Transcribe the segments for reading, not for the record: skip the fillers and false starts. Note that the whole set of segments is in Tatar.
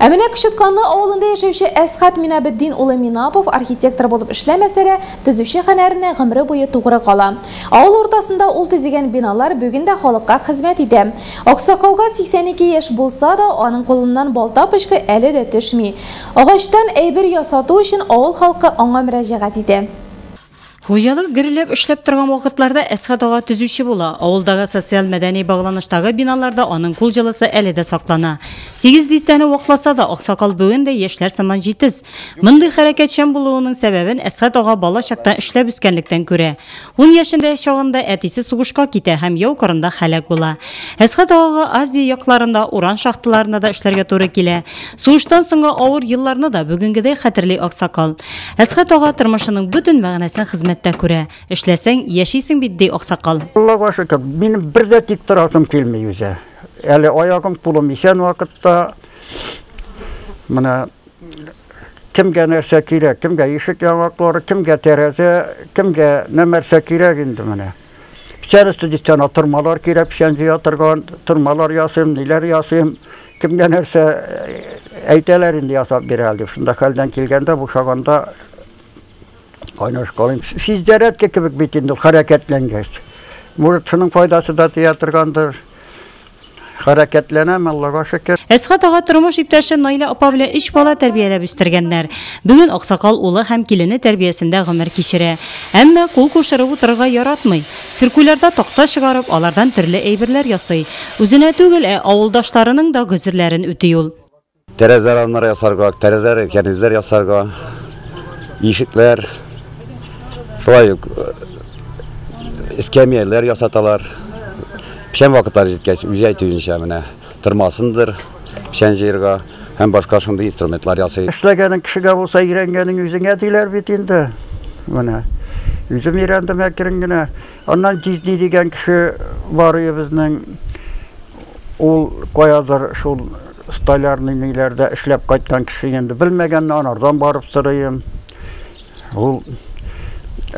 Әміне Кішітқанлы ауылында яшәүче Әсхат Минабеддин улы Минапов архитектор болып эшләмәсә, төзүче һөнәренә гомере буе тугры кала. Авыл уртасында ул төзегән биналар бүгендә халыкка хезмәт итә. Аксакалга 82 яшь булса да, аның кулыннан балта пешке әле дә төшми. Агачтан әйбер ясату өчен авыл халкы аңа мөрәҗәгать итә. Хуҗалык гөрләп эшләп торган вакытларда Әсхат ага төзүче була. Авылдагы социаль мәдәни багланыштагы биналарда аның кул җылысы әле дә саклана. 8 дистәне вакласа да Аксакал бүгендә яшьләр сыман җитез. Мондый хәрәкәтчән булуының сәбәбен Әсхат ага бала чакта эшләп үскәнлектән күрә. 10 яшендә чагында әтисе сугышка китә һәм яу кырында һәлак була. Әсхат ага Азия якларында, уран шахталарында да эшләргә туры килә. Сугыштан соңгы авыр елларны да бүгенгедәй хәтерли Аксакал. Әсхат ага тормышының бөтен мәгънәсен күрә. Эшләсәң, яшисең бит ди Аксакал. Аллага шөкер, минем бер дә тик торасым килмәй үзе. Әле аягым тулым исән вакытта менә кемгә нәрсә кирәк, кемгә ишек яңаклары, кемгә тәрәзә, кемгә нәрсә кирәк инде менә. Печәрәстә дистән тормалар кирәк, печәнҗе ятырган, тормалар ясыйм, ниләр ясыйм, кемгә нәрсә әйтәләр инде ясап бирә дип. Шунда хәлдән килгәндә бу шаганда Кайнаш калым. Сиздәрәткә кебек бит инде хәрәкәтләнгәч. Мурат шуның файдасы да театргандыр. Хәрәкәтләнәм, Аллага шөкер. Әсхат ага тормыш иптәше Найла апа белән 3 бала тәрбияләп үстергәннәр. Бүген Аксакал улы һәм килене тәрбиясендә гомер кичерә. Әмма кул кушырып утырырга яратмый. Циркулярда такта чыгарып, алардан төрле әйберләр ясый. Үзенә түгел, авылдашларының да гүзерләрен үти ул. Тәрәзәләр ясарга, тәрәзәләр, кәризләр ясарга, ишекләр, шулай эскәмияләр ясаталар. Пешән вакытлар җиткәч, үзе әйтүенчә менә тормасындыр, пешән җыярга һәм башка шундый инструментлар ясый. Эшләгәнең кешегә булса, өйрәнгәнең үзеңә диләр бит инде. Менә үзем өйрәндем әкрен генә. Аннан Дизни дигән кеше бар безнең. Ул каядыр шул столярный ниләрдә эшләп кайткан кеше инде. Белмәгәнне анардан барып сорыйм. Ул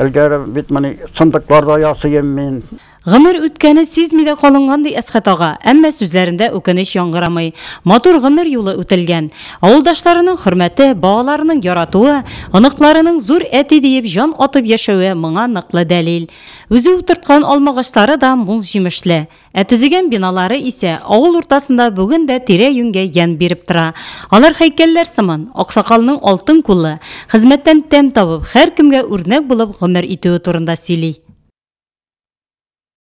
элгәре бит менә сындыкларда ясыйм мин. Гомер үткәне сизми дә калынган ди Әсхат ага, әмма сүзләрендә үкенеч яңгырамый. Матур гомер юлы үтелгән. Авылдашларының хөрмәте, балаларының яратуы, оныкларының зур әти диеп җан атып яшәүе моңа ныклы дәлил. Үзе утырткан алмагачлары да мул җимешле. Төзегән биналары исә авыл уртасында бүген дә тирә-юньгә ян биреп тора. Алар һәйкәлләр сыман, Аксакалның алтын кулы, хезмәттән тәм табып, һәр кемгә үрнәк булып гомер итүе турында сөйли.